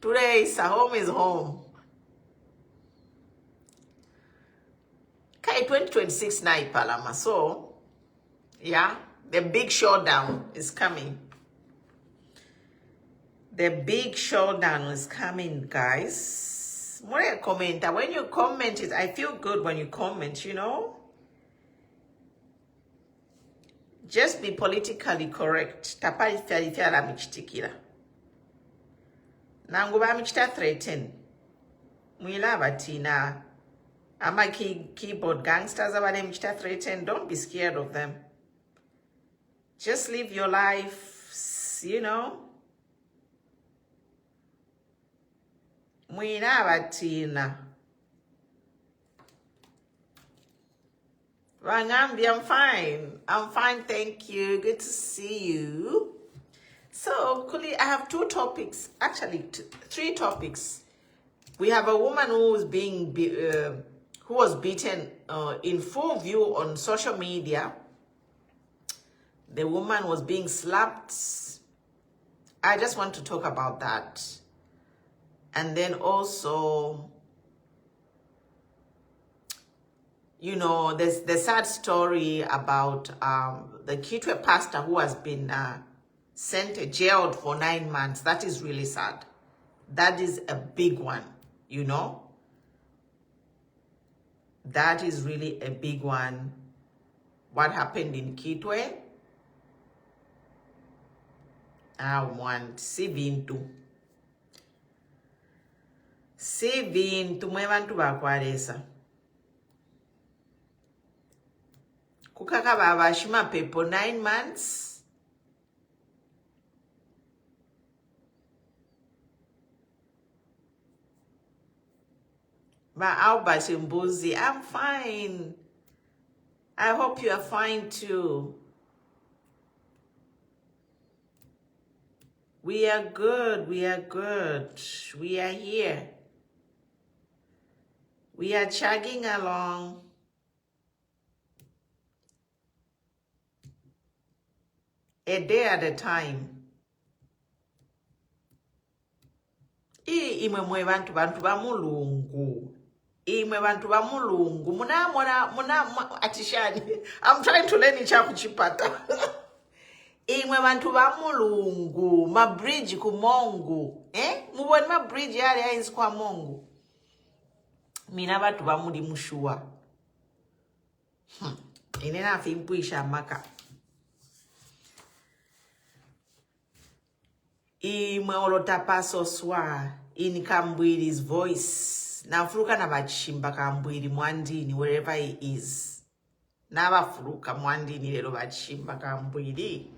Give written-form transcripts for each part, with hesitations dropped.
Today, home is home. Okay, 2026 night, Palama. So, yeah, the big showdown is coming. The big showdown is coming, guys. More a commenter. When you comment it, I feel good when you comment, you know. Just be politically correct. Tapari fiala michitikira. Nanguba michita threaten. Mwila batina. Ama keyboard gangsters abane michita threaten. Don't be scared of them. Just live your life, you know. Mwila batina. Rangambi, I'm fine. I'm fine, thank you. Good to see you. So, Kuli, I have two topics. Actually, three topics. We have a woman who was who was beaten in full view on social media. The woman was being slapped. I just want to talk about that. And then also, you know, there's the sad story about the Kitwe pastor who has been jailed for 9 months. That is really sad. That is a big one, you know. That is really a big one. What happened in Kitwe? I want Sivintu mwebantu bakwaresa. Kukaka babashima people 9 months. Ba Albert Mbuzi, I'm fine. I hope you are fine too. We are good. We are good. We are here. We are chugging along. A day at a time. Imwe bantu ba mulungu. Imwe bantu ba mulungu. Muna atishani. I'm trying to learn ichakuchipata. Imwe bantu ba mulungu. Ma bridge ku Mungu. Mubone ma bridge yale yainzi kwa Mungu. Mina bantu ba muli mushua. Inena afimpuisha maka. Imwe olota paso swa in Kambwiri's voice. Na furuka na bachimba Kambwiri mwandini wherever he is. Na bafuruka mwandini lero bachimba Kambwiri.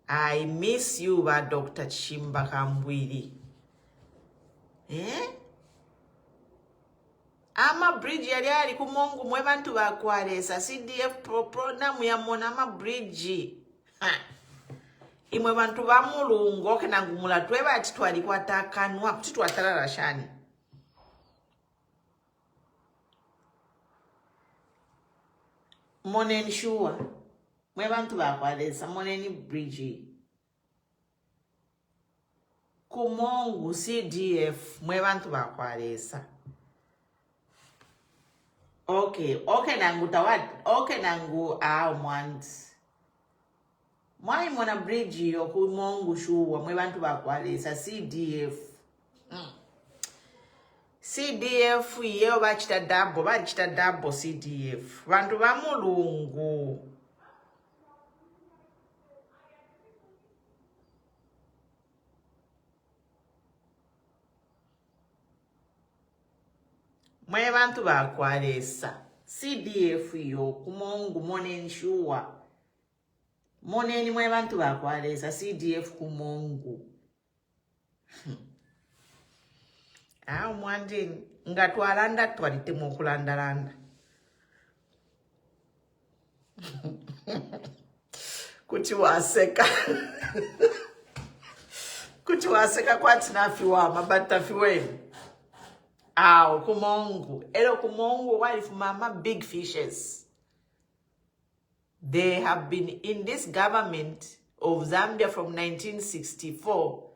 I miss you ba Dr. Chimba Kambwiri. Ama bridge yali ku Mungu mwe bantu bakwaresa CDF pro na muyamona ama bridge. Imwe bantu ba mulungu okena ngumula tweba ati twali kwatakanwa kuti twatalala shani. Moneni shuwa mwe bantu bakwalesa moneni bridge. Ku Mungu CDF mwe bantu bakwalesa. Okay nangu tawad. Okay nangu mwanzi. Mwai mwana bridge yo ku Mungu shuwa mwe bantu bakwalesa CDF. CDF yeo bachita double CDF. Bantu ba mulungu. Mwe bantu bakwalesa CDF yo ku Mungu moneni shuwa. Moneni mwe bantu bakwalesa CDF ku Mungu. Mwandini ngatwalanda twalitemo kulandalanda. Kuti waseka. Kuti waseka kwati nafiwa mabatafiweni. Ku Mungu. Elo ku Mungu walifumama big fishes. They have been in this government of Zambia from 1964.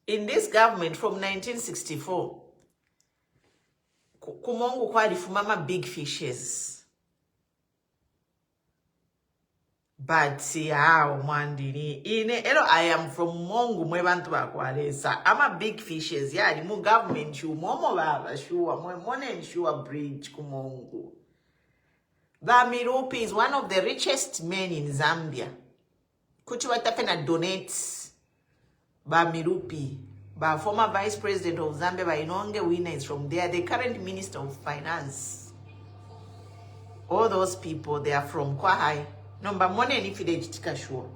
In this government from 1964, kumongu kwalifumama big fishes. But how mwandini I am from Mongu mwebantu bakwalesa. I'm a big fishes. Yeah, the government shu momo baba sure mwe sure bridge kumongu. Bamirupi is one of the richest men in Zambia. Kuti watapena donates Bamirupi. Ba former vice president of Zambia by Inonge Winner is from there. The current minister of finance. All those people, they are from Kwahai. Number one and if they tika sure.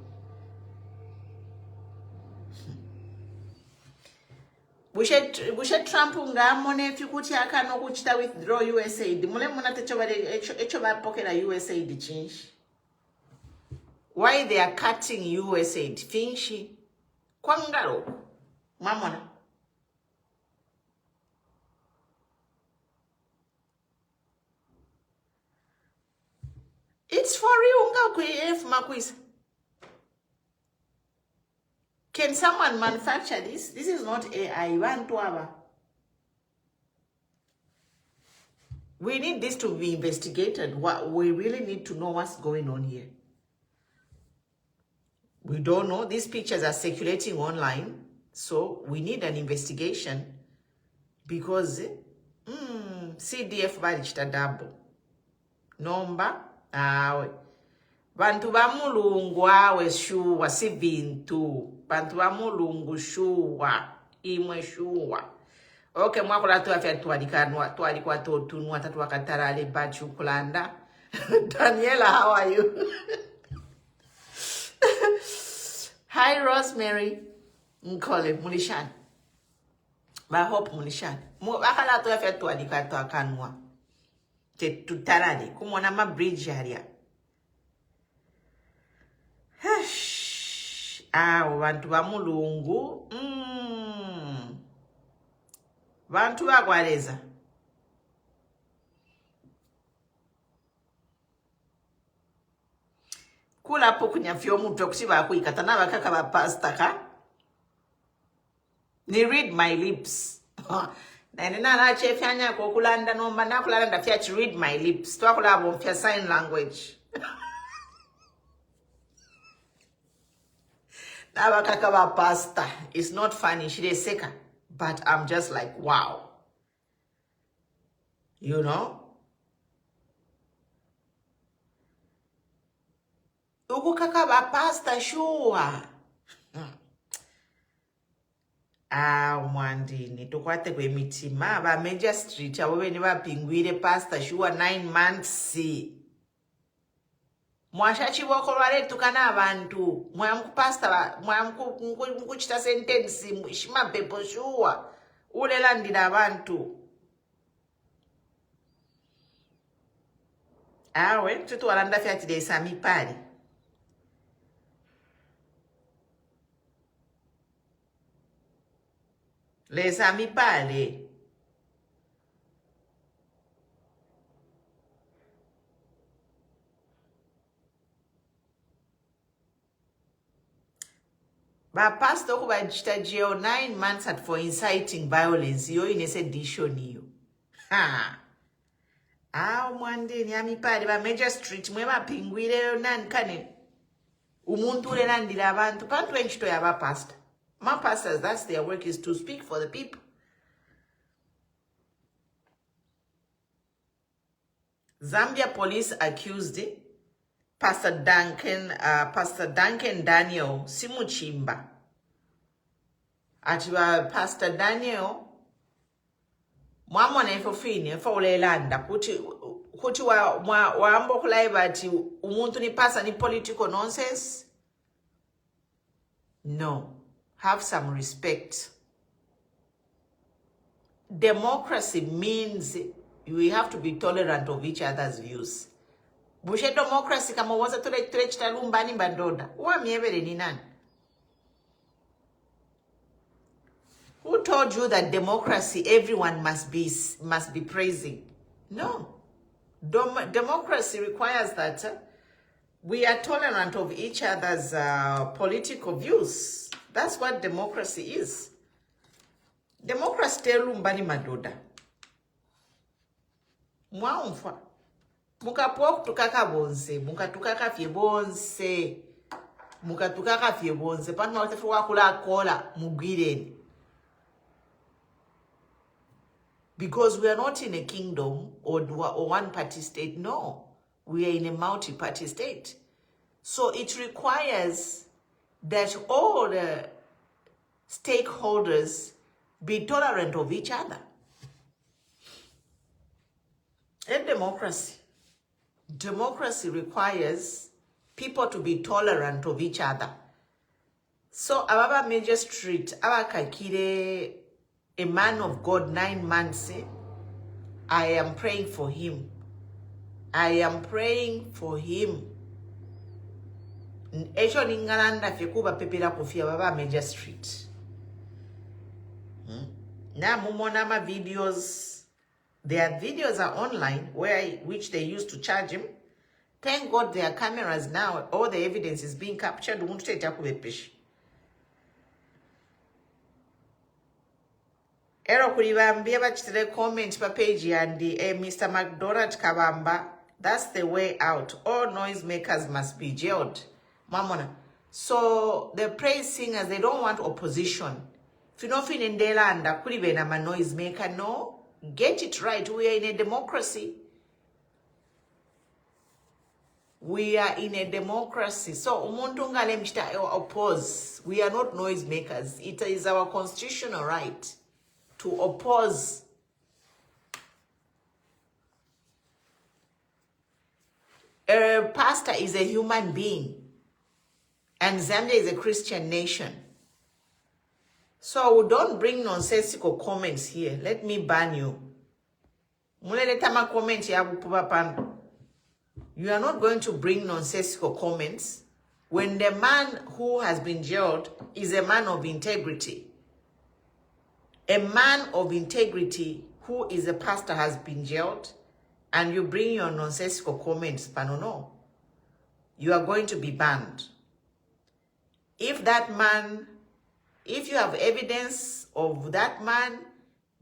Bushe Trump ngamone fikuti akano kuchita withdraw USAID. Mule muna echo ba pocket a USAID change. Why they are cutting USAID? Finchi. Kwangaro. Mamona. It's for real. Can someone manufacture this? This is not AI. We need this to be investigated. We really need to know what's going on here. We don't know. These pictures are circulating online. So we need an investigation. Because CDF balichita double. Nomba. Bantu ba mulungu awe shuwa si bintu. Bantu ba mulungu shuwa. Imwe shuwa. Okay, mwakula tuwafia tuwalikwa totunua tatu wakatarale bachu kulanda. Daniela, how are you? Hi, Rosemary. Nkole, mulishani. Ba hope mulishani. Wakala tuwafia tuwalikwa tuwakanua. Tutarali kumona ma bridge area. Bantu ba mulungu bantu bakwaleza kula po kunyafya omuntu okusiba akuyikata n'abakaka ba pastor ka ni read my lips. Nene na chefyanya ko kulanda nomba na kulanda fya read my lips. Twakula bo fya sign language. Nabakaka ba pastor. It's not funny. She is seka. But I'm just like, wow. You know? Ukukaka ba pastor sure. Mwandini tukwate kwe mitima ba Major Street abo bene bapingwire pastor sure 9 months. Mwashachi bokolwale tukana abantu mwamku pastor mwamku chita sentence mwishima pepo sure ulela ndira abantu awe tutu walanda fyati de sami pali les amis pale ba pastor kuba jita jail 9 months at for inciting violence yo in ese edition yo mwandeni ami pale ba Major Street mwe bapingwire nani kane umuntu ulelandira abantu pantu enchito ya ba pastor. My pastors, that's their work, is to speak for the people. Zambia police accused Pastor Duncan Daniel Simuchimba. Atiwa Pastor Daniel mwamona efofini efolelanda kuti waambo kulaiba ati umuntu ni pasa ni political nonsense. No. Have some respect. Democracy means we have to be tolerant of each other's views. Bushe democracy kama waza tulechita lumbani bandoda. Uwa miebele ni nani? Who told you that democracy everyone must be praising? No. Democracy requires that we are tolerant of each other's political views. That's what democracy is. Democracy telumbani madoda. Mwaumfa. Mukapoku tukaka bonse, mukatukaka fye bonse. Mukatukaka fye bonse. Pano watefu wakula kola mugireni. Because we are not in a kingdom or one-party state. No, we are in a multi-party state. So it requires that all the stakeholders be tolerant of each other. In democracy requires people to be tolerant of each other. So, Ababa Magistrate, Abakakire, a man of God, 9 months, I am praying for him. I am praying for him. Esho ningalanda fikuba pepera kufia Baba Magistrate. Na mumonama videos. Their videos are online, which they used to charge him. Thank God there are cameras now. All the evidence is being captured. Ero kulibambia bachitire comment pa page yandi Mr. McDonald Kabamba. That's the way out. All noisemakers must be jailed. Mamona. So the praise singers, they don't want opposition. Finofin endela anda kulibe na ma noisemaker. No. Get it right. We are in a democracy. We are in a democracy. So umuntu ngale mchita oppose. We are not noisemakers. It is our constitutional right to oppose. A pastor is a human being, and Zambia is a Christian nation. So don't bring nonsensical comments here. Let me ban you. You are not going to bring nonsensical comments when the man who has been jailed is a man of integrity. A man of integrity who is a pastor has been jailed, and you bring your nonsensical comments, Panono. You are going to be banned. If you have evidence of that man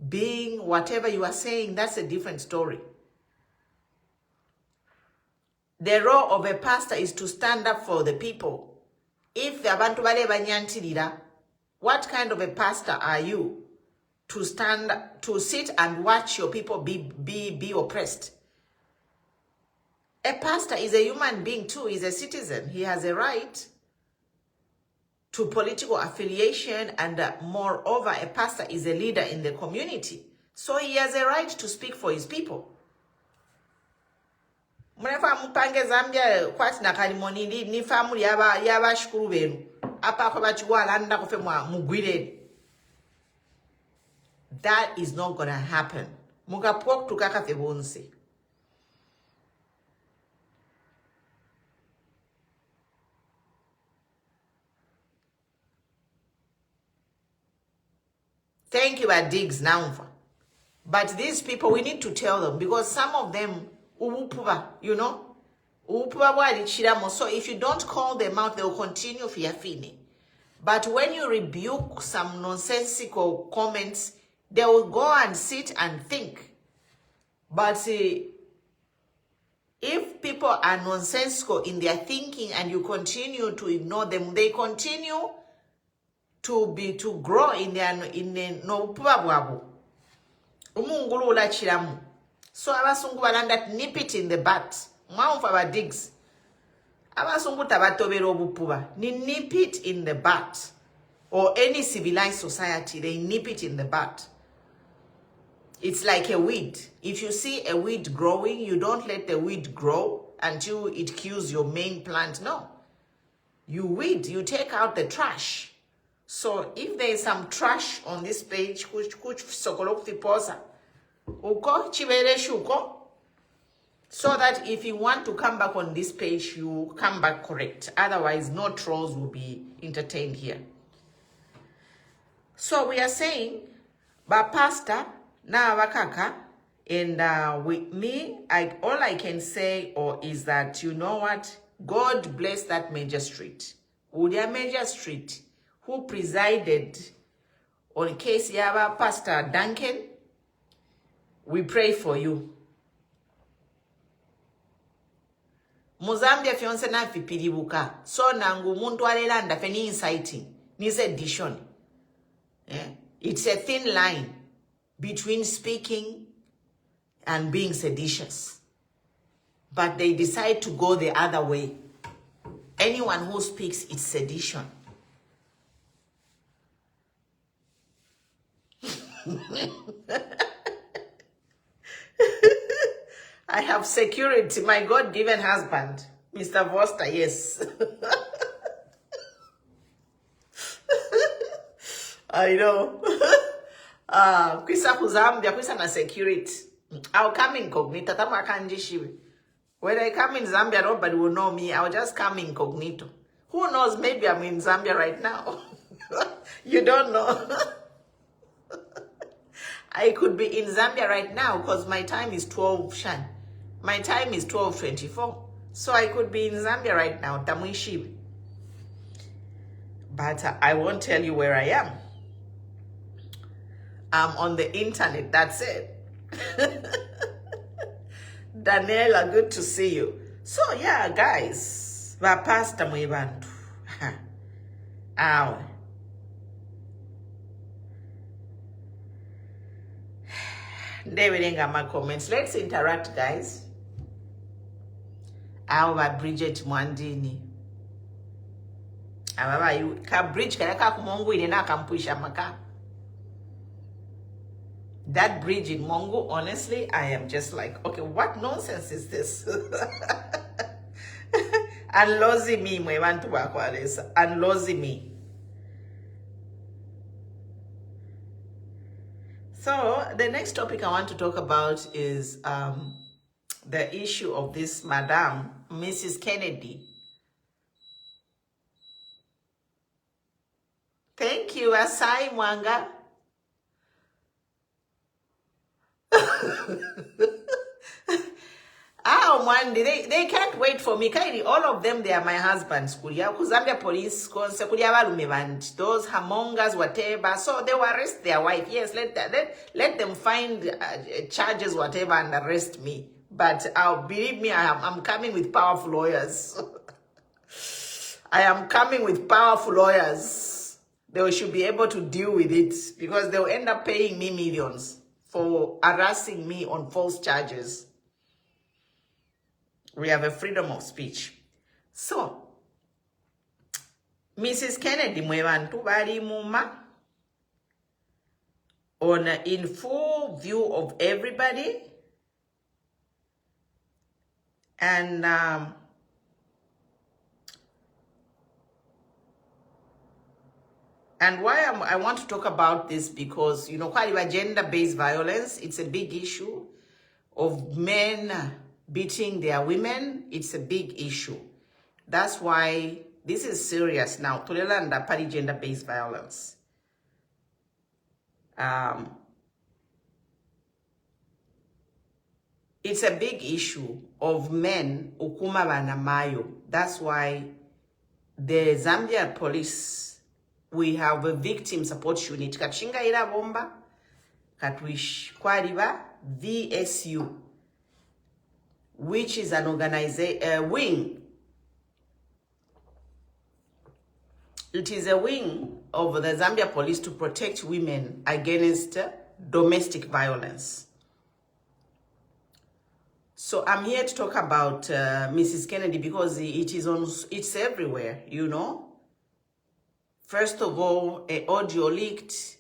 being whatever you are saying, that's a different story. The role of a pastor is to stand up for the people. If abantu bale banyantirira, what kind of a pastor are you to sit and watch your people be oppressed? A pastor is a human being too. He's a citizen. He has a right to political affiliation, and moreover, a pastor is a leader in the community. So he has a right to speak for his people. Mwefa mupange Zambia kwati na kalimoni ni family yaba shukuru benu. Apa kwa bachiwala nda kofe mugwire. That is not going to happen. Mugapok tukaka febonse. Thank you, Diggs now. But these people, we need to tell them, because some of them, you know, so if you don't call them out, they'll continue fiafini. But when you rebuke some nonsensical comments, they will go and sit and think. But if people are nonsensical in their thinking and you continue to ignore them, they continue to grow in their no pubabu. Umungulu la chiramu. So abasungu balanda nip it in the butt. Mwaumfa ba Diggs. Abasungu tabatobero obupuba. Ni nip it in the butt. Or any civilized society, they nip it in the butt. It's like a weed. If you see a weed growing, you don't let the weed grow until it kills your main plant. No. You weed, you take out the trash. So if there is some trash on this page, so that if you want to come back on this page, you come back correct. Otherwise, no trolls will be entertained here. So we are saying, but Pastor, now Wakaka, and with me, all I can say is that, you know what? God bless that magistrate. Udia magistrate who presided on case yaba Pastor Duncan, we pray for you. Muzambia fionse na fipiribuka. So nangu muntu alelanda fe ni inciting. Ni sedition. Yeah? It's a thin line between speaking and being seditious. But they decide to go the other way. Anyone who speaks, it's sedition. I have security, my God-given husband, Mr. Foster, yes. I know. Kwisa kuzambia, kwisa na security. I'll come incognito. Tama kanjishiwe. When I come in Zambia, nobody will know me. I'll just come incognito. Who knows? Maybe I'm in Zambia right now. You don't know. I could be in Zambia right now because my time is 12 shan. My time is 12:24. So I could be in Zambia right now. Tamuishibi. But I won't tell you where I am. I'm on the internet. That's it. Daniela, good to see you. So yeah, guys, Pastor Mwibantu. Ow. David my comments. Let's interact, guys. Our Bridget Mwandini. Ababa you ka bridge kaya kumongo ine na kampusha maka. That bridge in Mongo, honestly, I am just like, okay, what nonsense is this? Unlozi me, mwebantu bakwalesa. Unlozi me. So the next topic I want to talk about is the issue of this Madam, Mrs. Kennedy. Thank you, Asai Mwanga. Oh, man, they can't wait for me. Kairi, all of them, they are my husbands. Zambia police, those hamongas, whatever. So they will arrest their wife. Yes, let them find charges, whatever, and arrest me. But believe me, I'm coming with powerful lawyers. I am coming with powerful lawyers. They should be able to deal with it because they'll end up paying me millions for harassing me on false charges. We have a freedom of speech. So, Mrs. Kennedy mwebantu bali muma on in full view of everybody. And why I want to talk about this because, you know, quite gender-based violence, it's a big issue of men beating their women. It's a big issue. That's why this is serious now. Tulelanda pari gender-based violence. It's a big issue of men ukuma banamayo. That's why the Zambia police, we have a victim support unit. Kachinga ira bomba, katwish kwariba VSU, which is an organization, wing. It is a wing of the Zambia police to protect women against domestic violence. So I'm here to talk about Mrs. Kennedy because it's everywhere, you know. First of all, an audio leaked,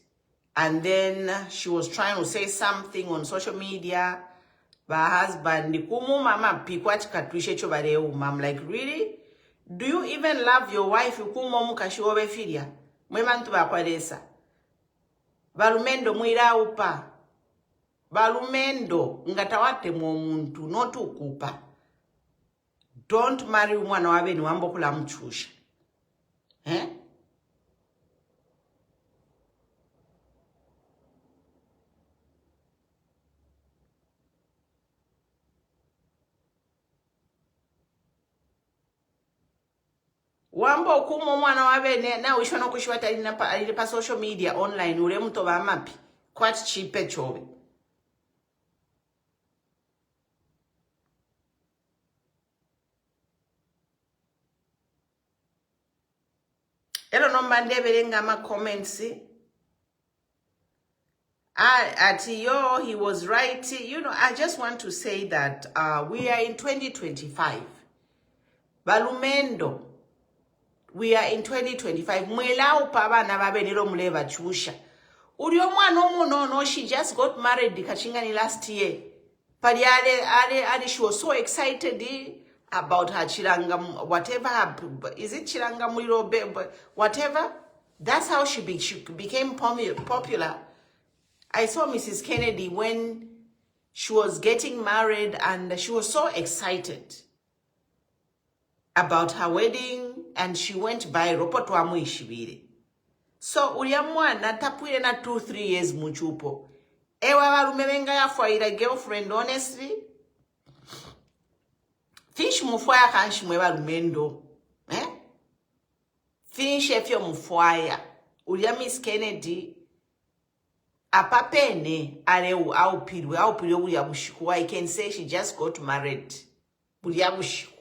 and then she was trying to say something on social media. My husband, I'm like, really? Do you even love your wife? Balumendo mwira upa. Balumendo ngatawate muntu notu kupa. Don't marry mwana wabe ni wambo kula mchusha. Eh? wamba okuma omwana wabene nawe ishona kushwata ali pa social media online ule mto ba mapi kwati chipe chobe elo nomba ndebelenga ma comments at yo he was right. You know, I just want to say that we are in 2025 balumendo. We are in 2025. Mwela upabana babenelo muleva chusha. Uri omwana omunono, she just got married kachingani last year. Pali ale she was so excited about her chiranga whatever is it chiranga muliro whatever. That's how she became popular. I saw Mrs. Kennedy when she was getting married and she was so excited about her wedding and she went viral. So na tapwire na 2-3 years muchupo. Ewa balume benga yafuaira girlfriend honestly. Fish mufuaya kanshi mwe balumendo. Fish efyo mufuaya. Miss Kennedy apapene areu aupirwe uli abushiku. I can say she just got married. Uli abushiku.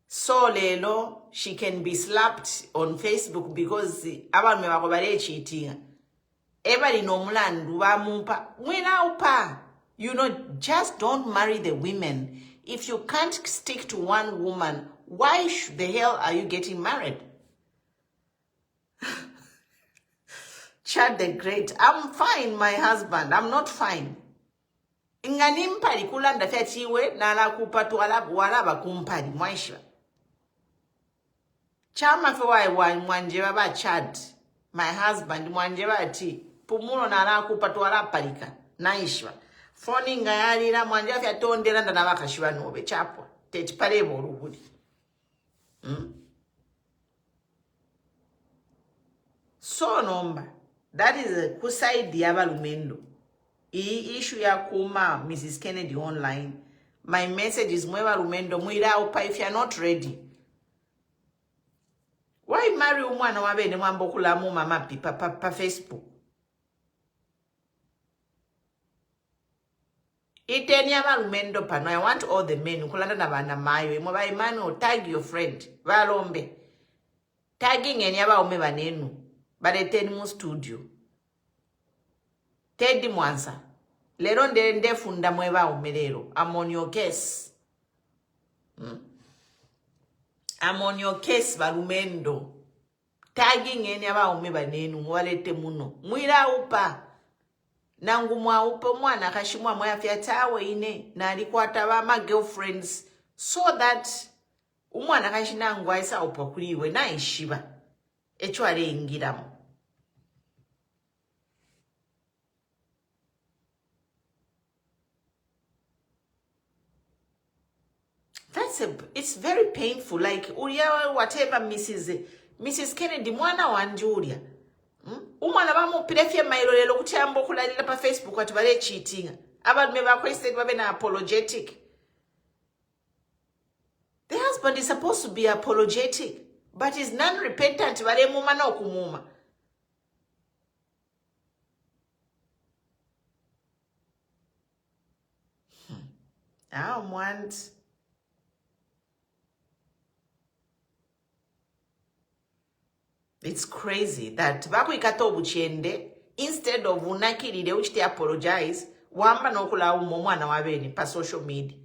So lelo she can be slapped on Facebook because abantu bakobale cheating. Everybody no mulandu bamumpa. Mwina upa. You know, just don't marry the women. If you can't stick to one woman, why the hell are you getting married? Chad the Great. I'm fine, my husband. I'm not fine. Inganimpali kulanda fetiwe na la kupatu wala kumpali mwaisha. Chama fewa mwanjeba ba Chad, my husband mwanjeba ati pumulo na la kupatu wala palika naishwa. Foni ngayali na mwanjeba fya tondela ndana bakashiwa nobe chapwa. Teti pale morugudi. So nomba. That is a kusaidi ya balumendo. Issue ya kuma Mrs. Kennedy online. My message is mwe balumendo mwira upa if you're not ready. Why marry umwana wabene mwambo kula muma mapi pa Facebook? Iteni ya balumendo pano. I want all the men kulanda na bana mayo. Mwa ba imano tag your friend. Balombe. Tagging eni ya ba ume banenu. Baleteni mu studio. Teddy Mwanza. Lero nde funda mweba umelero. I'm on your case. I'm on your case balumendo. Tagging eni aba umeba nenu mwalete muno. Mwira upa. Nangu mwa upa mwana kashimwa mwa fiatawe ine. Na alikuwa ma girlfriends. So that umwana kashinangu aisa upa kuliwe na ishiba. Echwale ingiramu. It's very painful. Like Uria whatever Mrs. Kennedy mwana wanjuria. Umwana bamu pirefye mailo lelo kutyambo kulalila pa Facebook watu bale cheating. Abantu me bakwested babe na apologetic. The husband is supposed to be apologetic, but is non-repentant bale muma na okumuma. I want it's crazy that baku ikato buchende instead of unakirire uchite apologize wamba nokula umwana wabeni pa social media.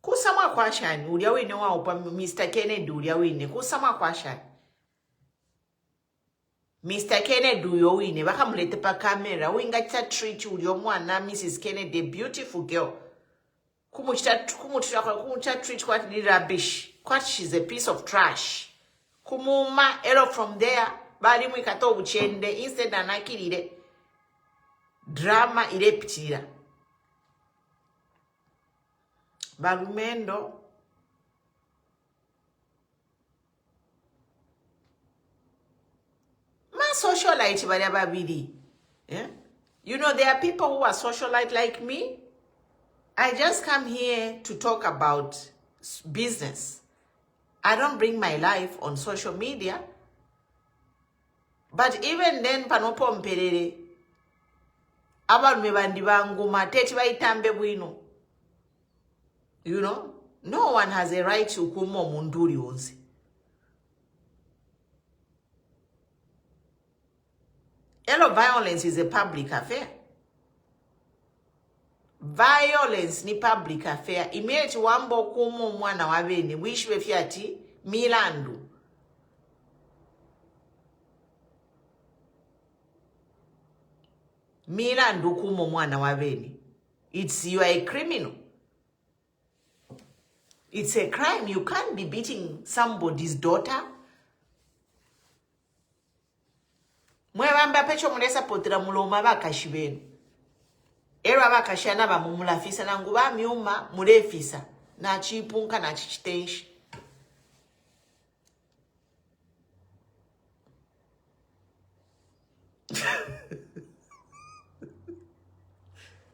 Kusamwa kwa shani ulia wine wa upa Mr. Kennedy ulia wine kusamwa kwa shani Mr. Kennedy uyo wine baka mulete pa camera winga cha treat ulia mwana Mrs. Kennedy, a beautiful girl. Kumucha treat kwati ni rubbish. Kwati she's a piece of trash. Kumuma elo from there. Bali mwikato uchende. Instead anakirire. Drama ile pitira. Balumendo. Ma socialite bali ababili. Yeah? You know, there are people who are socialite like me. I just come here to talk about business. I don't bring my life on social media. But even then, panopo mperere, abalume bandi banguma teti baitambe bwino. You know, no one has a right to kumo munduri onzi. Hello, violence is a public affair. Violence ni public affair. Imeti wambo kumo mwana wabene, wishwe fiati, milandu. Milandu kumo mwana wabene. You are a criminal. It's a crime. You can't be beating somebody's daughter. Mwebamba pecho mulesa potira muloma bakashibenu. Ero abakashana bamumulafisa nangu bamyuma mulefisa na chipunka na chichitenshi.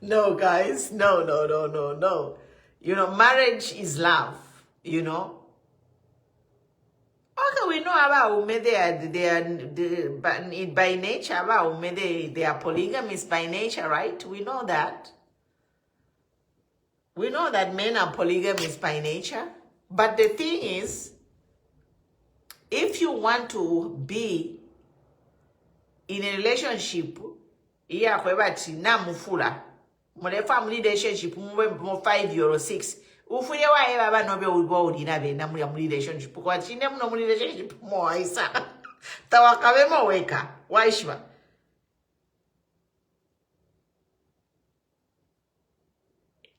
No, guys. No. You know, marriage is love, you know. Okay, we know about women, by nature, about women, they are polygamous by nature, right? We know that. We know that men are polygamous by nature. But the thing is, if you want to be in a relationship, iya kwebati na mufula, mule family relationship, mwe 5 years or 6, ufuye wa eba ba nobe ulbo na be na muli relationship kwa chine mno muli relationship mo aisa tawakabe mo weka waishwa.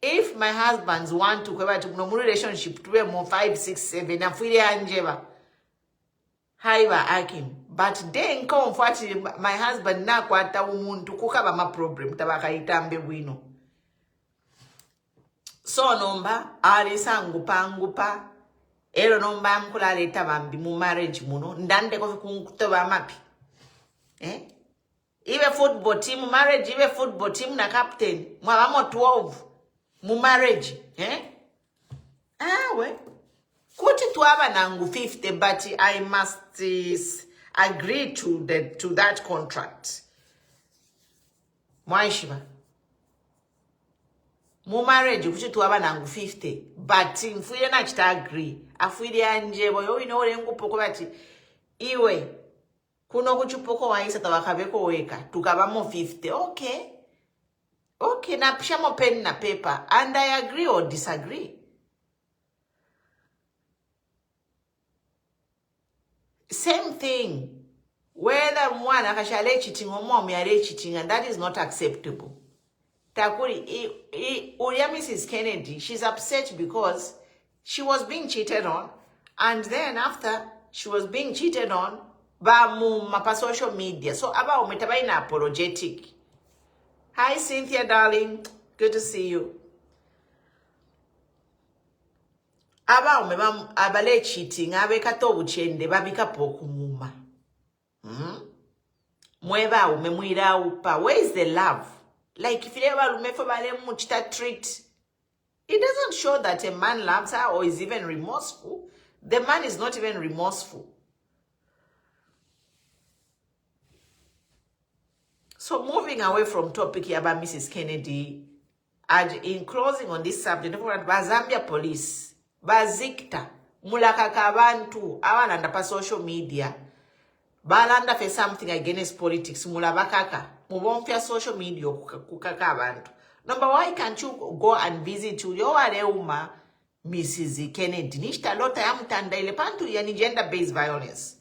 If my husbands want to kweba to mno muli relationship to be mo 5 6 7 na fuile anjeba haiba akim, but then come my husband na kwata umuntu kukaba ma problem tabaka itambe bwino. So nomba alisa ngupa ero nomba mkula leta bambi mu marriage muno ndande ko kunkutoba mapi ibe football team marriage, ibe football team na captain mwabamo 12 mu marriage we kuti tuaba nangu 50, but I must agree to that contract mwaishiba. Mu marriage kuti tuaba nangu 50, but mfuye na chita agree afuile anjebo yo ino ole ngupoko bati iwe kuno kuchupoko waisa tabakabeko weka tukabamo 50. Okay, na pishamo pen na paper and I agree or disagree. Same thing whether mwana akashale cheating or mom yale cheating, and that is not acceptable. Takuri, Uria Mrs. Kennedy, she's upset because she was being cheated on, and then after she was being cheated on, ba mapa social media. So aba umetabai na apologetic. Hi Cynthia, darling, good to see you. Aba umeba abale cheating, abe kato uchende, babika pokumuma. Mweba umemwira upa. Where is the love? Like, if you ever treat, it doesn't show that a man loves her or is even remorseful. The man is not even remorseful. So, moving away from topic here about Mrs. Kennedy, and in closing on this subject, Zambia police, Bazikta, mulakaka abantu, awalanda pa social media, balanda for something against politics, mulabakaka. Mubonfia social media kukaka abantu. Number, why can't you go and visit your areuma Mrs. Kennedy? Nishta lota ya mtanda ile pantu yani gender-based violence.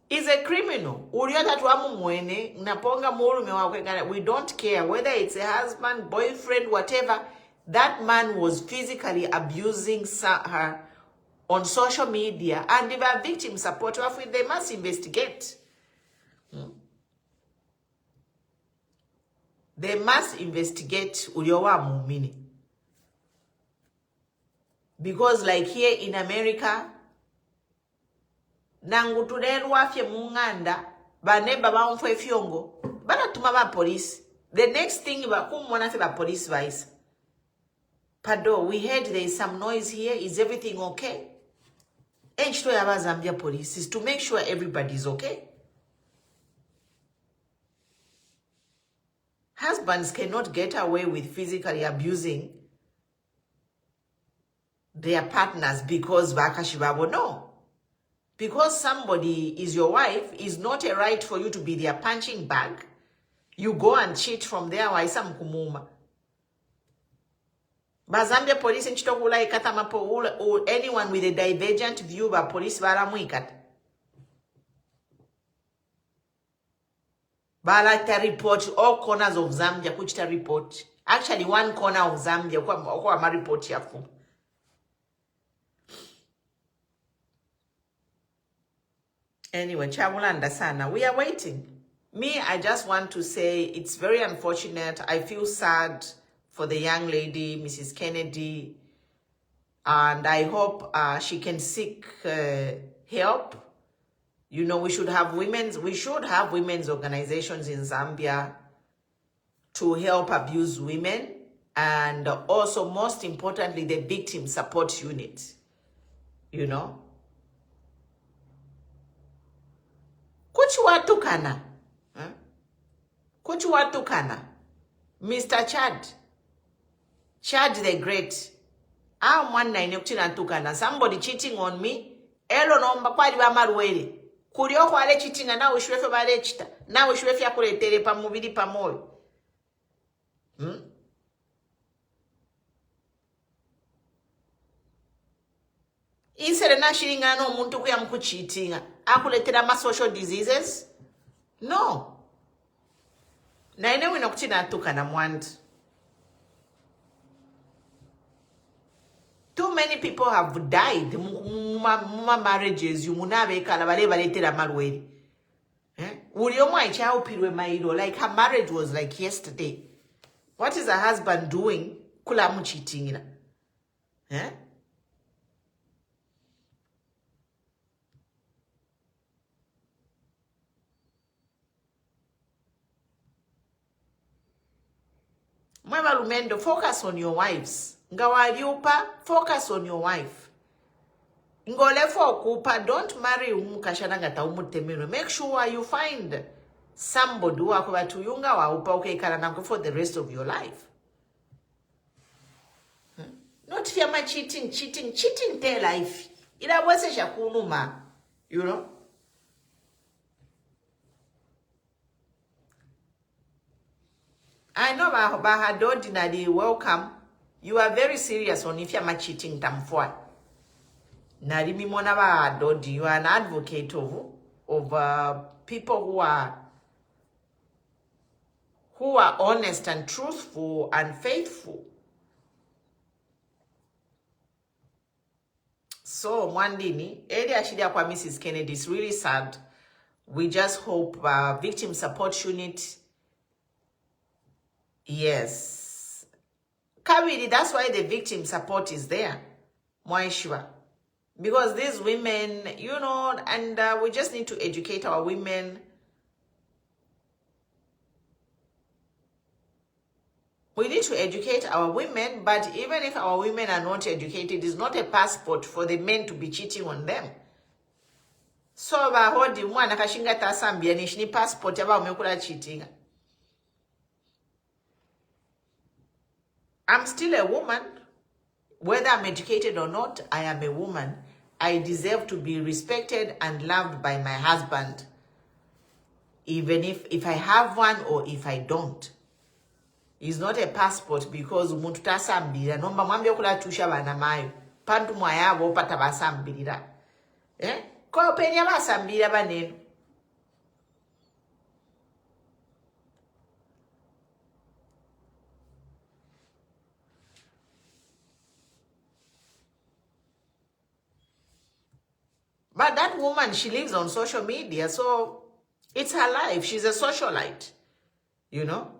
Is a criminal. Uriota tuamu mwene, naponga muru mewa. We don't care whether it's a husband, boyfriend, whatever. That man was physically abusing her on social media, and if a victim support, they must investigate. They must investigate Uliowa Mumini. Because like here in America, nangu tulelwafye munganda banemba baunfwe fyongo baratuma ba police. The next thing bakumwana fe ba police baisa. Pado, we heard there is some noise here. Is everything okay? Enchito yaba Zambia police is to make sure everybody is okay. Husbands cannot get away with physically abusing their partners because bakashibabo. No. Because somebody is your wife is not a right for you to be their punching bag. You go and cheat from there. Waisa mkumuma. Bazambia police in Chitokula ikatamapo anyone with a divergent view by police baramuikat. Balata report all corners of Zambia, kuchita report. Actually, one corner of Zambia, kwa ma report yafu. Anyway, Chabulanda sana. We are waiting. Me, I just want to say it's very unfortunate. I feel sad for the young lady, Mrs. Kennedy, and I hope she can seek help. You know, we should have women's organizations in Zambia to help abuse women, and also, most importantly, the victim support unit. You know, kuchwatukana, kuchwatukana, Mr. Chad the Great. I'm one nine tukana. Somebody cheating on me. Elo nomba kwali ba marwele. Kurio kwale cheating na ushwefe bale chita. Na ushwefe ya kuletere pa mubili pa moyo. Instead na shiringa no muntu kuya mku cheating. Akuletera ma social diseases. No. Na ine wino kuchina tukana mwandi. Too many people have died. Muma marriages, you munabe kalabale baletera marweli. Uliomo aichao pirwe mairo. Like her marriage was like yesterday. What is her husband doing? Kula mu cheating. Mwema lumendo, focus on your wives. Ngawaliupa, focus on your wife. Ngolefo okupa, don't marry umukashanangata umutemino. Make sure you find somebody who akubatu yunga wa upa okay karanango for the rest of your life. Not fiama cheating their life. Ila wase shakunuma, you know. I know Bahadodinadi, welcome. You are very serious on if you're cheating tamfwa. Narimi mona Bahadodi, you are an advocate of people who are honest and truthful and faithful. So Mwandini, area shida kwa Mrs. Kennedy is really sad. We just hope victim support unit. Yes. Kawiri, that's why the victim support is there. Mwaishwa. Because these women, you know, and we just need to educate our women. We need to educate our women, but even if our women are not educated, it's not a passport for the men to be cheating on them. So, bahodi mwana kashinga tasambia nishini passport yaba umekula cheating. I'm still a woman. Whether I'm educated or not, I am a woman. I deserve to be respected and loved by my husband. Even if I have one or if I don't. It's not a passport because umuntu tasambira. Nomba mwambia kula tusha bana mayo. Pantu mwayabo pata basambira. Kwa penya basambira banenu. But that woman, she lives on social media, so it's her life. She's a socialite, you know.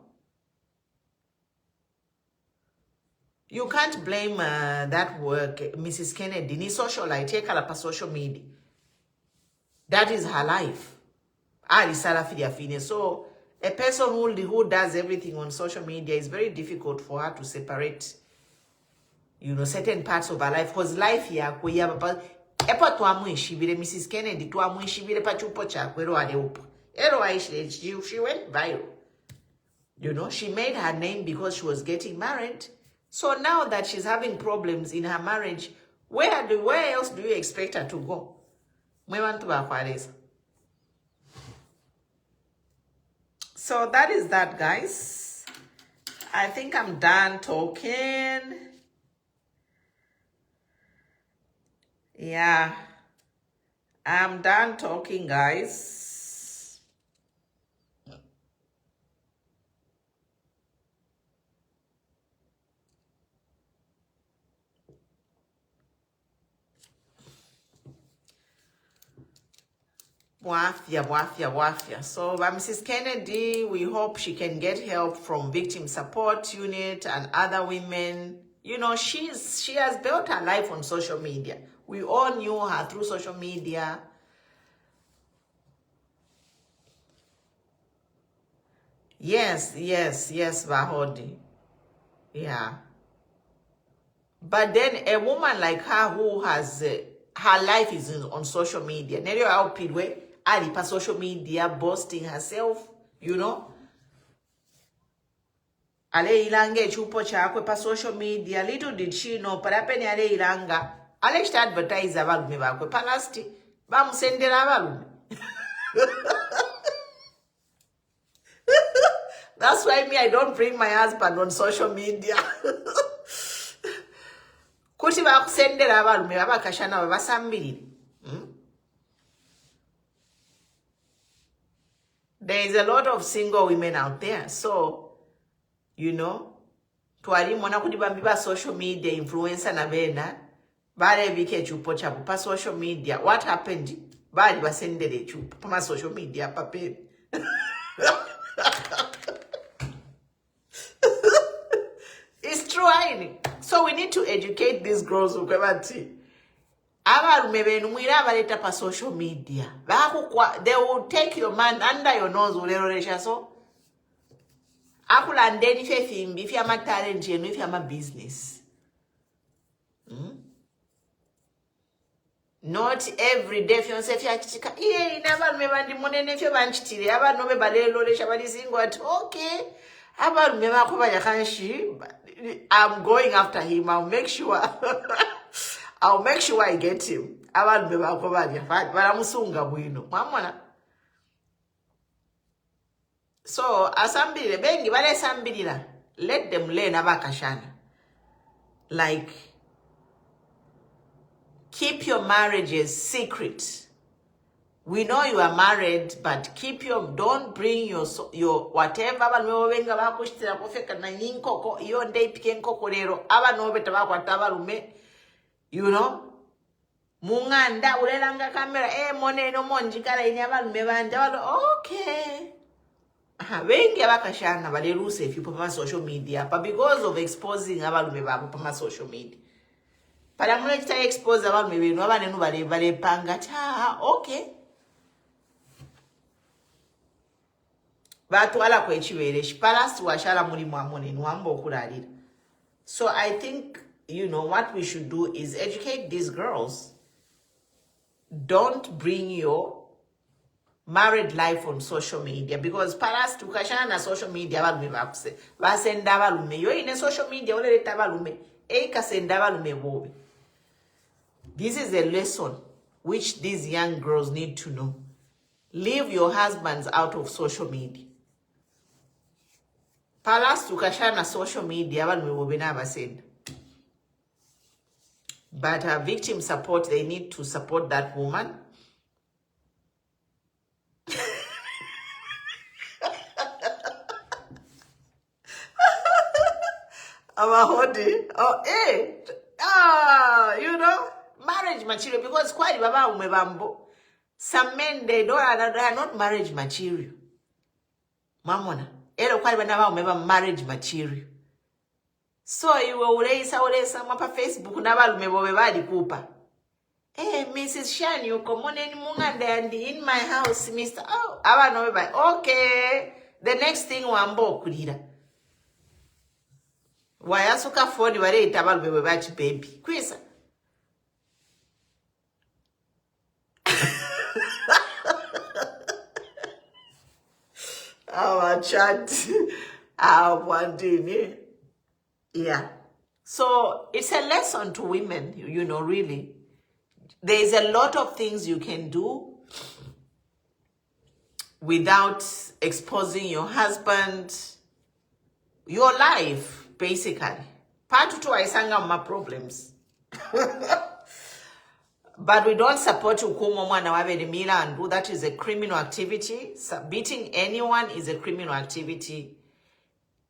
You can't blame that work, Mrs. Kennedy. Ni socialite, take her up social media. That is her life. So a person who does everything on social media is very difficult for her to separate, certain parts of her life. Because life here, epa twamwishibire Mrs. Kennedy twamwishibire pachupo chakwe ero aleupa. She went viral. She made her name because she was getting married. So now that she's having problems in her marriage, where else do you expect her to go? So that is that, guys. I think I'm done talking. Yeah. I'm done talking, guys. Wafia. So Mrs. Kennedy, we hope she can get help from Victim Support Unit and other women. She has built her life on social media. We all knew her through social media. Yes, Bahodi. Yeah. But then a woman like her who has her life is on social media. Nerio out Kitwe, pa social media, boasting herself, Ale ilanga chupo chakwe pa social media. Little did she know, parapeni ale ilanga. Ale chita advertise abalume bakwe. Palasti, bamusendera abalume. That's why I don't bring my husband on social media. Kuti bakusendera abalume babakashana babasambirire. There is a lot of single women out there. So, twali mwana kuti bambi ba social media influencer na bena bare bike chupo chapo pa social media. What happened? Bali basendere chupo pa social media pape. It's true, ain't it? So we need to educate these girls who come at it. Pa social media. They will take your man under your nose. So, akulandeni fefimbi if you have a talent and if you have a business. Not every day if you say never remember the money if you want to never know okay. I'm going after him. I'll make sure I get him. So, asambili bengi bale sambili let them learn abakashana. Like, keep your marriages secret. We know you are married, but don't bring your whatever wenga bakushitira kofeka na ninkoko iyo ndei pike nkoko lero aba no beta bakwata balume munganda ulelanga kamera moneno monjikala ini abalume banja okay. Wengi abakashana baleruse if you put social media, but because of exposing abalume babo pa social media. Para mwe kita expose abalume benu abanenu bale panga okay. Batu ala kwechiwele shipalasi washala muri mwamone nwambo kulalira. So I think what we should do is educate these girls. Don't bring your married life on social media, because paras tukashana na social media abalume bakuse basenda abalume yo ine social media oleleta abalume kasenda abalume bobe. This is a lesson which these young girls need to know. Leave your husbands out of social media. Palas tukashana social media abalume bobe na basenda. But victim support, they need to support that woman. Marriage material, because quite baba umebambo. Some men they are not marriage material. Mamona, quite baba marriage material. So you will raise mapa Facebook na balume bobe badi kupa. Hey, Mrs. Shan, you come on in in my house, Mr. Oh, I know by okay. The next thing wambo kudira. Wayasuka phone wale itabal bebe bachi baby. Kwisa. Our chat. Our one day. Yeah. So it's a lesson to women, you know, really. There's a lot of things you can do without exposing your husband, your life, basically. Part two, I sang out my problems. But we don't support ukumo mwana wabe mila and do that is a criminal activity. So beating anyone is a criminal activity.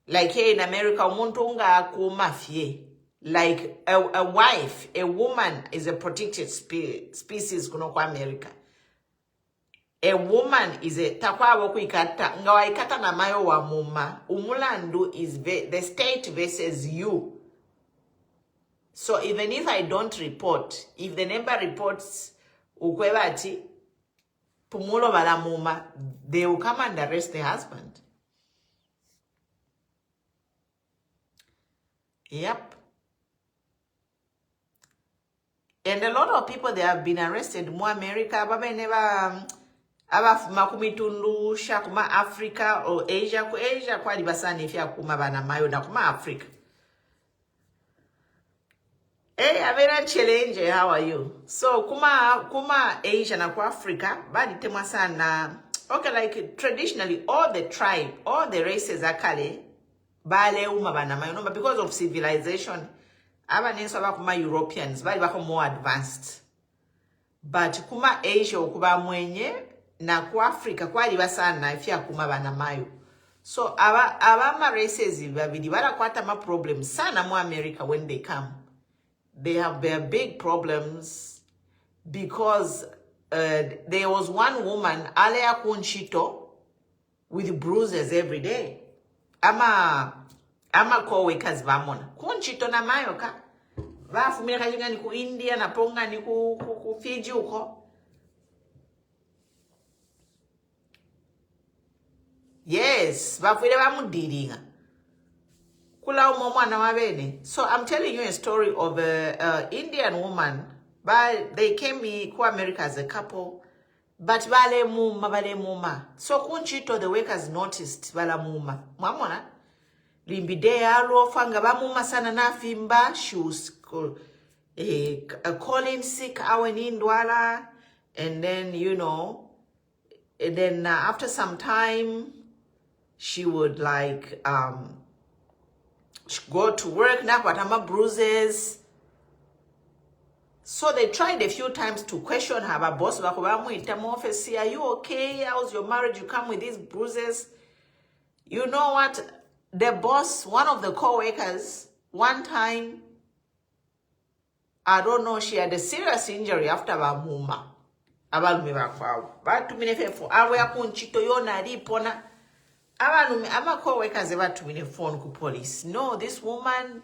Like here in America, umuntu unga kumafie. Like a wife, a woman is a protected species kuno kwa America. A woman is a takwa woku ikata ngawa ikata na mayo wa muma. Umulandu is the state versus you. So even if I don't report, if the neighbor reports ukwebati pumulo bala muma, they will come and arrest the husband. Yep. And a lot of people, they have been arrested. More America, but never makumitundu shakuma Africa or Asia. Asia kwa libasani if ya kuma bana mayo na kuma Africa. Hey, I'm very challenge. How are you? So kuma Asia na kwa Africa, badi temwa sana. Okay, like traditionally, all the tribe, all the races are kale bale uma bana mayo. No, but because of civilization. Kuma Europeans, bali bako more advanced. But kuma Asia ukuba mwenye na ku Africa kwa libasana ifya kuma bana mayo. So ma races babidi bala kwata ma problems sana mu America when they come. They have their big problems because there was one woman alea kunchito with bruises every day. Ama co-workers vamona. Kunchito na mayo ka. Vafumira kajunga ni ku India na ponga ni ku Fiji uko. Yes, vafumira vamudiringa. Kula umomwana wabene. So I'm telling you a story of a Indian woman. But they came to America as a couple. But vale muma. So kunchito the workers noticed vala muma. Mamona. Limbide alo fanga bamuma sana na fimba. She was calling sick aweni ndwala. And then, you know, and then after some time, she would like go to work now, but I'm bruises. So they tried a few times to question her. But boss, are you okay? How's your marriage? You come with these bruises. You know what? The boss, one of the co-workers, one time, I don't know, she had a serious injury after Bamuma. But to me, for our kunchito yona ripona. Ama co-workers ever to me phone ku police. No, this woman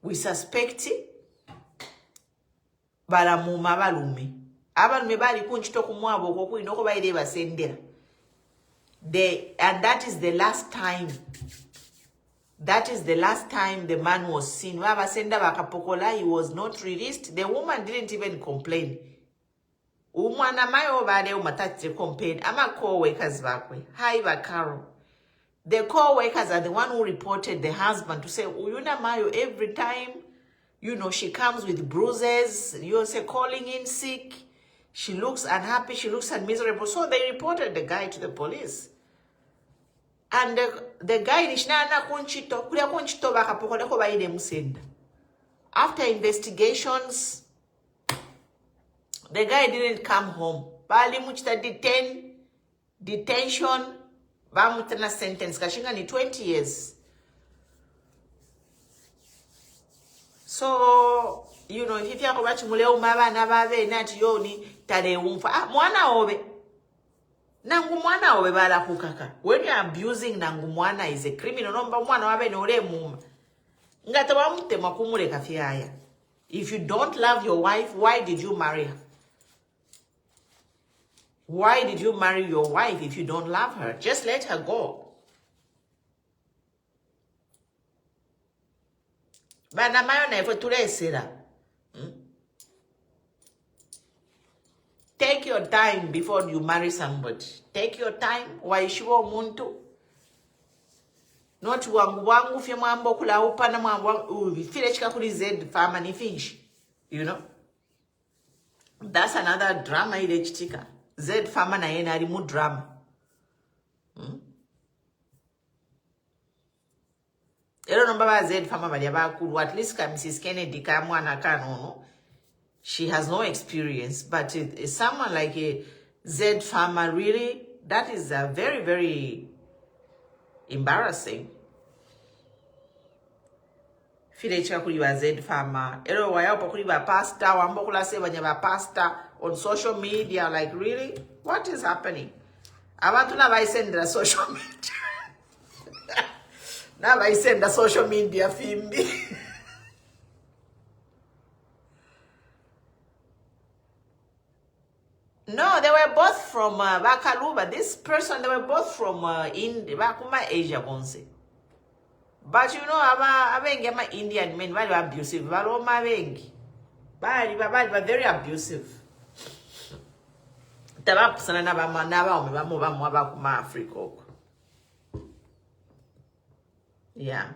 we suspect balamuma balume. Abalume bali kunchito kumwabo koku inoko baide basendera. And that is the last time. That is the last time the man was seen. He was not released. The woman didn't even complain. Umwana mayo bale umatati complain. Ama co-workers bakwe. Hi bakaro. The co-workers are the one who reported the husband to say, Uyuna Mayo, every time, you know, she comes with bruises, you say calling in sick, she looks unhappy, she looks miserable. So they reported the guy to the police. And the guy, after investigations, the guy didn't come home. Bali muchita detention, bamutana sentence kashinga ni 20 years. So, you know, if you have watch muleo maba na babe nati yoni tale umfa mwana obe. Nangu mwana obe bala kukaka. When you're abusing nangu mwana is a criminal. Nomba mwana wabe nore muma. Ngata wa mute makumule kafiaya. If you don't love your wife, why did you marry her? Why did you marry your wife if you don't love her? Just let her go. But take your time before you marry somebody. Take your time. Waishiwa umuntu. Not wangu fye mwambo kula upana mwambo file chika kuli Z farmer ni fish. You know? That's another drama ile chitika. Z farmer na yena alimu drama. Ero no baba Z farmer bali abakulu at least ka Mrs. Kennedy ka mwana kanono. She has no experience, but someone like a Z farmer really, that is a very, very embarrassing. File chika kuli wa Z farmer. Ero wayapo kuli wa pastor, wambo kula se wanya wa pastor on social media. Like, really? What is happening? Abantu na baisenda social media. Na baisenda social media fimbi. No, they were both from Bakaluba. This person, they were both from India, Bakuma Asia, Bonse. But you know, abengi ama Indian men very abusive. Baroma abengi, but very abusive. Tabap sana na ba kuma Africa. Yeah.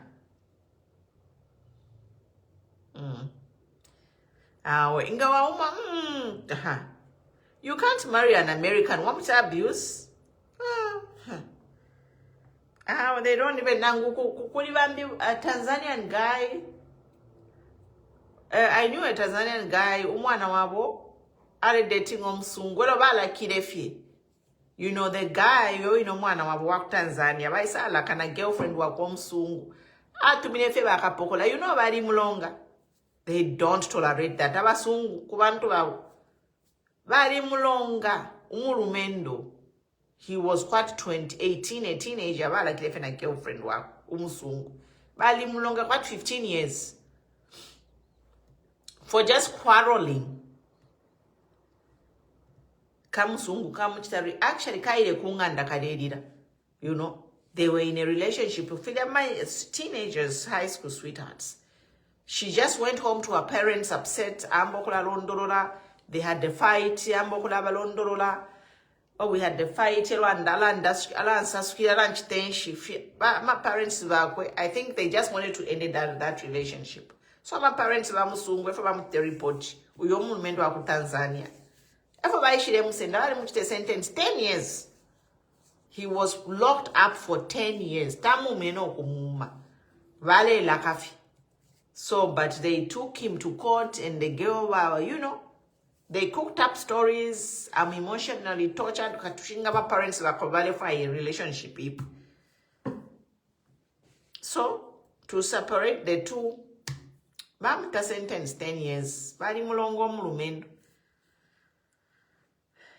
Ingawa you can't marry an American. What abuse? They don't even know. A Tanzanian guy. I knew a Tanzanian guy. Umwana wabo are dating omsungu. Welo bala kidefi. You know the guy. You know mwana wabo wako Tanzania. Baisa ala kana girlfriend wako omsungu. Atuminefe baka pokola. You know bari mulonga. They don't tolerate that. Abasungu kubantu wabo. Bari mulonga umurumendo. He was what 18, a teenager. Bala kilefe na girlfriend wa umusungu. Bali mulonga what 15 years for just quarreling. Kamusungu kamuchitari actually kaile kunganda kadedira. You know, they were in a relationship with my teenagers, high school sweethearts. She just went home to her parents upset. Ambokula londorola. They had the fight. Ambokula balondorola. Oh, we had the fight. My parents were, I think they just wanted to end that relationship. So my parents were musungwe for the report. We almost went to Tanzania. Everybody should send a sentence 10 years. He was locked up for 10 years. Tamu meno kumuma. Vale lakafi. So, but they took him to court and the girl, you know, they cooked up stories. I'm emotionally tortured. My parents were provided for a relationship. So, to separate the two, Bamta sentenced 10 years.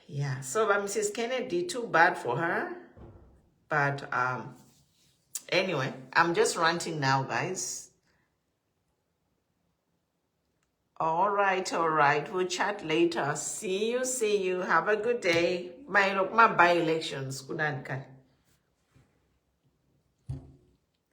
Yeah, so Mrs. Kennedy, too bad for her. But anyway, I'm just ranting now, guys. All right. We'll chat later. See you. Have a good day. My by-elections. Good night.